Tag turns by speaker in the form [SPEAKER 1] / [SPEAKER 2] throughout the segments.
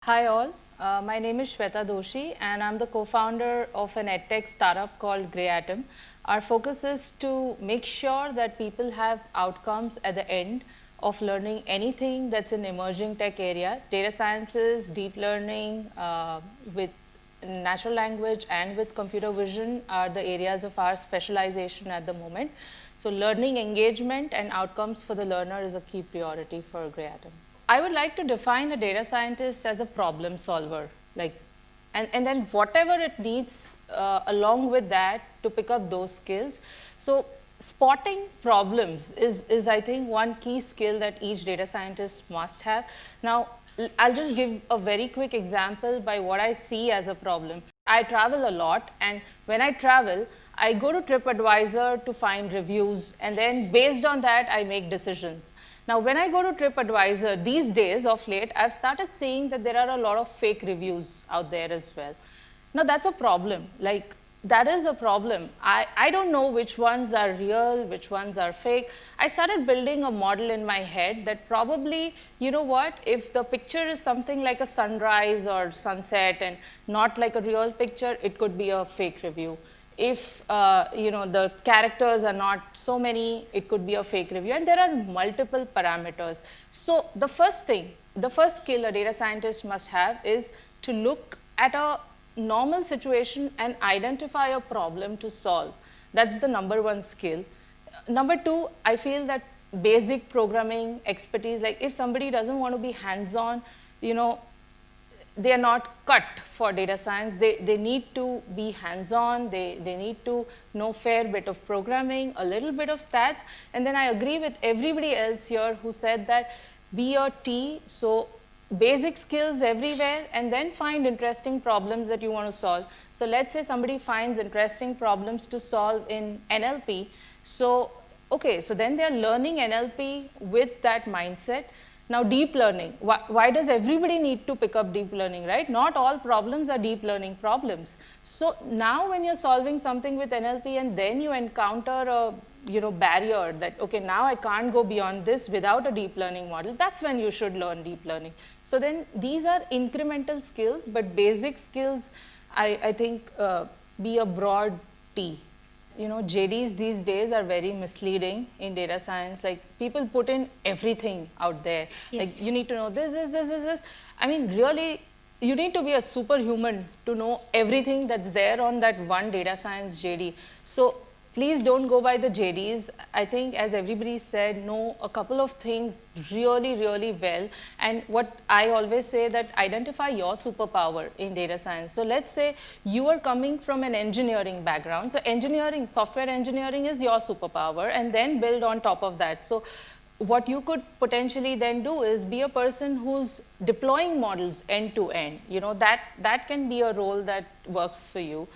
[SPEAKER 1] Hi all, my name is Shweta Doshi and I'm the co-founder of an edtech startup called GreyAtom. Our focus is to make sure that people have outcomes at the end of learning anything that's in emerging tech area. Data sciences, deep learning with natural language and with computer vision are the areas of our specialization at the moment. So learning engagement and outcomes for the learner is a key priority for GreyAtom. I would like to define a data scientist as a problem solver, and then whatever it needs along with that to pick up those skills. So spotting problems is I think one key skill that each data scientist must have. Now, I'll just give a very quick example by what I see as a problem. I travel a lot, and when I travel, I go to TripAdvisor to find reviews, and then based on that, I make decisions. Now, when I go to TripAdvisor, these days of late, I've started seeing that there are a lot of fake reviews out there as well. Now, that's a problem. That is a problem. I don't know which ones are real, which ones are fake. I started building a model in my head that probably, you know what, if the picture is something like a sunrise or sunset and not like a real picture, it could be a fake review. If the characters are not so many, it could be a fake review, and there are multiple parameters. So the first skill a data scientist must have is to look at a normal situation and identify a problem to solve. That's the number one skill. Number two, I feel that basic programming expertise, like if somebody doesn't want to be hands-on, they are not cut for data science. They need to be hands-on, they need to know a fair bit of programming, a little bit of stats, and then I agree with everybody else here who said that be a T, so basic skills everywhere, and then find interesting problems that you want to solve. So let's say somebody finds interesting problems to solve in NLP, so okay, so then they're learning NLP with that mindset. Now, deep learning, why does everybody need to pick up deep learning, right? Not all problems are deep learning problems. So now when you're solving something with NLP and then you encounter a barrier that, okay, now I can't go beyond this without a deep learning model, that's when you should learn deep learning. So then these are incremental skills, but basic skills, I think, be a broad T. JDs these days are very misleading in data science. Like, people put in everything out there.
[SPEAKER 2] Yes.
[SPEAKER 1] Like, you need to know this. I mean, really, you need to be a superhuman to know everything that's there on that one data science JD. So please don't go by the JDs. I think, as everybody said, know a couple of things really, really well. And what I always say, that identify your superpower in data science. So let's say you are coming from an engineering background. So engineering, software engineering is your superpower, and then build on top of that. So what you could potentially then do is be a person who's deploying models end to end. That can be a role that works for you.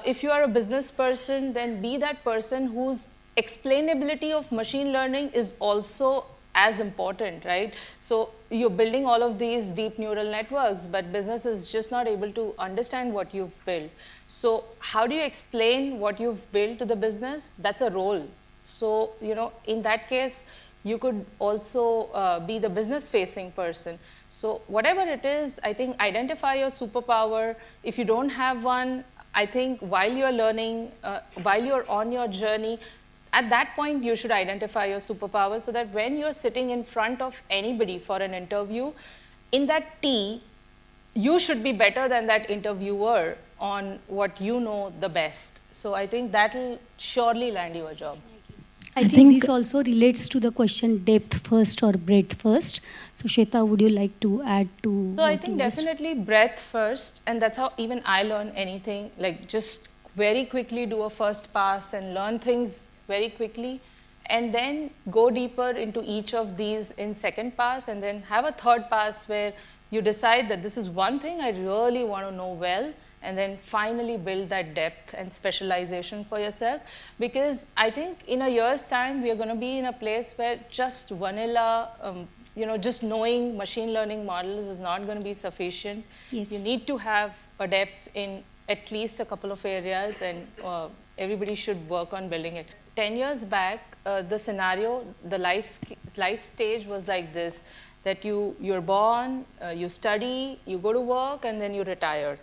[SPEAKER 1] If you are a business person, then be that person whose explainability of machine learning is also as important, right? So you're building all of these deep neural networks, but business is just not able to understand what you've built. So how do you explain what you've built to the business? That's a role. So, in that case, you could also be the business-facing person. So whatever it is, I think identify your superpower. If you don't have one, I think while you're learning, while you're on your journey, at that point, you should identify your superpower so that when you're sitting in front of anybody for an interview, in that T, you should be better than that interviewer on what you know the best. So I think that'll surely land you a job.
[SPEAKER 2] I think this also relates to the question depth first or breadth first. So Shweta, would you like to add to?
[SPEAKER 1] So I think definitely breadth first, and that's how even I learn anything, like just very quickly do a first pass and learn things very quickly, and then go deeper into each of these in second pass, and then have a third pass where you decide that this is one thing I really want to know well, and then finally build that depth and specialization for yourself. Because I think in a year's time, we are going to be in a place where just vanilla, just knowing machine learning models is not going to be sufficient.
[SPEAKER 2] Yes.
[SPEAKER 1] You need to have a depth in at least a couple of areas, and everybody should work on building it. 10 years back, the scenario, the life stage was like this, that you're born, you study, you go to work, and then you retire.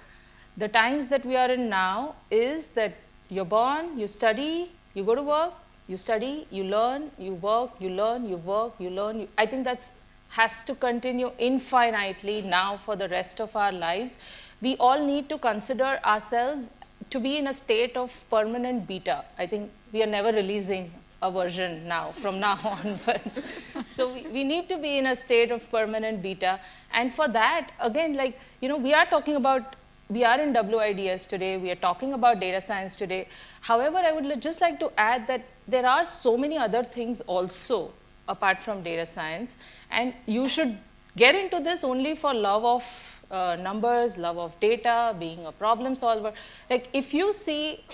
[SPEAKER 1] The times that we are in now is that you're born, you study, you go to work, you study, you learn, you work, you learn, you work, you learn. I think that's has to continue infinitely now for the rest of our lives. We all need to consider ourselves to be in a state of permanent beta. I think we are never releasing a version now, from now onwards. So we need to be in a state of permanent beta. And for that, again, like, we are talking about, we are in WIDS today, we are talking about data science today. However, I would just like to add that there are so many other things also apart from data science, and you should get into this only for love of numbers, love of data, being a problem solver. Like, if you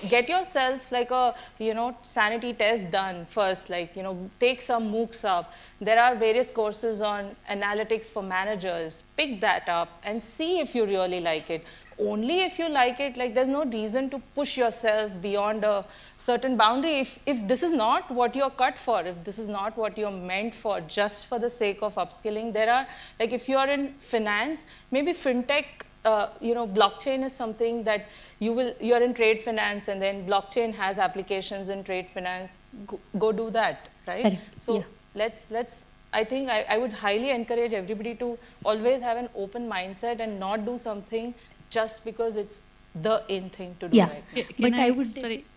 [SPEAKER 1] get yourself like a, sanity test done first, like, take some MOOCs up. There are various courses on analytics for managers. Pick that up and see if you really like it. Only if you like it, like, there's no reason to push yourself beyond a certain boundary. If this is not what you're cut for, if this is not what you're meant for, just for the sake of upskilling, there are, like, if you're in finance, maybe fintech, blockchain is something that you're in trade finance, and then blockchain has applications in trade finance. Go do that, right?
[SPEAKER 2] Correct.
[SPEAKER 1] So let's. I think I would highly encourage everybody to always have an open mindset and not do something just because it's the in thing to do.
[SPEAKER 2] Yeah.
[SPEAKER 1] Right?
[SPEAKER 2] But I would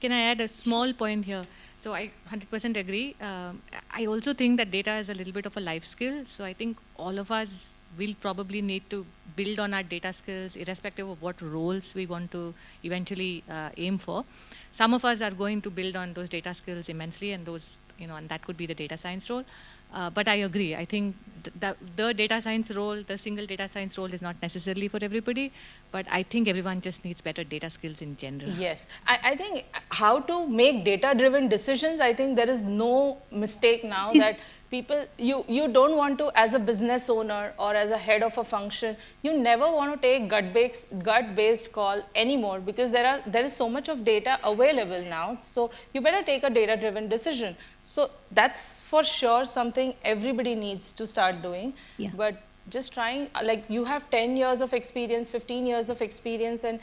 [SPEAKER 3] Can I add a small point here? So I 100% agree. I also think that data is a little bit of a life skill. So I think all of us will probably need to build on our data skills, irrespective of what roles we want to eventually aim for. Some of us are going to build on those data skills immensely, and those, and that could be the data science role. But I agree. I think the data science role, the single data science role, is not necessarily for everybody. But I think everyone just needs better data skills in general.
[SPEAKER 1] Yes. I think how to make data-driven decisions, I think there is no mistake now that people, you don't want to, as a business owner or as a head of a function, you never want to take gut-based call anymore, because there is so much of data available now. So you better take a data-driven decision. So that's for sure something everybody needs to start doing.
[SPEAKER 2] Yeah.
[SPEAKER 1] But just trying, like, you have 10 years of experience, 15 years of experience, and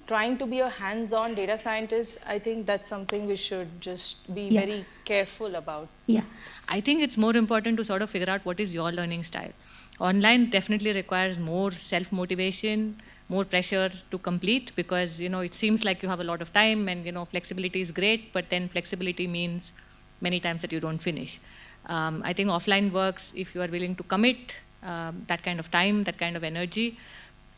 [SPEAKER 1] trying to be a hands-on data scientist, I think that's something we should just be very careful about.
[SPEAKER 2] Yeah.
[SPEAKER 3] I think it's more important to sort of figure out what is your learning style. Online definitely requires more self-motivation, more pressure to complete, because, it seems like you have a lot of time, and, flexibility is great, but then flexibility means many times that you don't finish. I think offline works if you are willing to commit that kind of time, that kind of energy,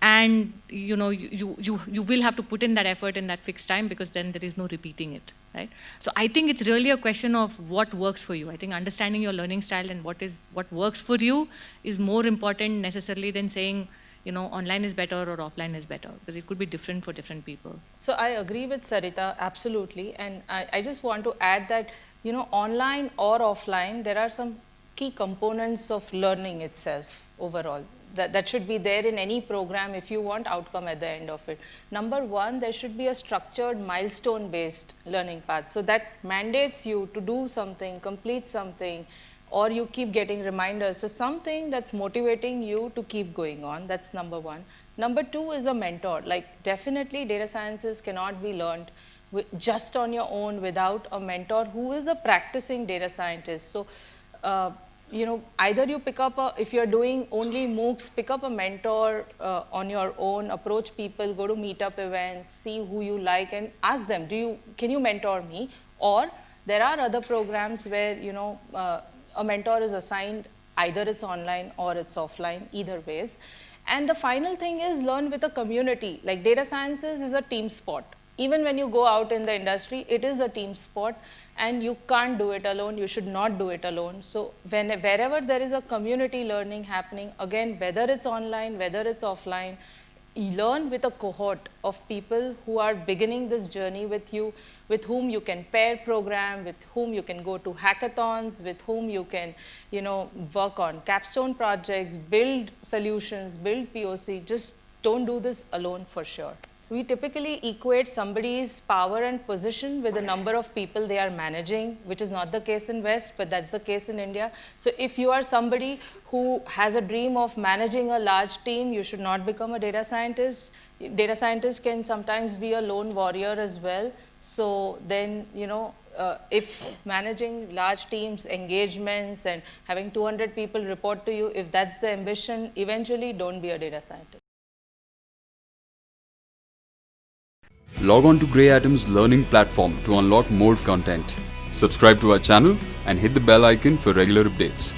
[SPEAKER 3] and you will have to put in that effort in that fixed time, because then there is no repeating it, right? So I think it's really a question of what works for you. I think understanding your learning style and what works for you is more important necessarily than saying, online is better or offline is better, because it could be different for different people.
[SPEAKER 1] So I agree with Sarita, absolutely. And I just want to add that, online or offline, there are some key components of learning itself overall. That should be there in any program if you want outcome at the end of it. Number one, there should be a structured milestone-based learning path. So that mandates you to do something, complete something, or you keep getting reminders. So something that's motivating you to keep going on. That's number one. Number two is a mentor. Like, definitely data sciences cannot be learned just on your own without a mentor who is a practicing data scientist. So either you pick up if you're doing only MOOCs, pick up a mentor on your own, approach people, go to meetup events, see who you like, and ask them, can you mentor me? Or there are other programs where, a mentor is assigned, either it's online or it's offline, either ways. And the final thing is learn with a community. Like, data sciences is a team sport. Even when you go out in the industry, it is a team sport, and you can't do it alone. You should not do it alone. So wherever there is a community learning happening, again, whether it's online, whether it's offline, learn with a cohort of people who are beginning this journey with you, with whom you can pair program, with whom you can go to hackathons, with whom you can, work on capstone projects, build solutions, build POC. Just don't do this alone for sure. we typically equate somebody's power and position with the number of people they are managing, which is not the case in West, but that's the case in India. So if you are somebody who has a dream of managing a large team, you should not become a data scientist. Data scientists can sometimes be a lone warrior as well. So then, if managing large teams, engagements, and having 200 people report to you, if that's the ambition, eventually don't be a data scientist.
[SPEAKER 4] Log on to GreyAtom's learning platform to unlock more content. Subscribe to our channel and hit the bell icon for regular updates.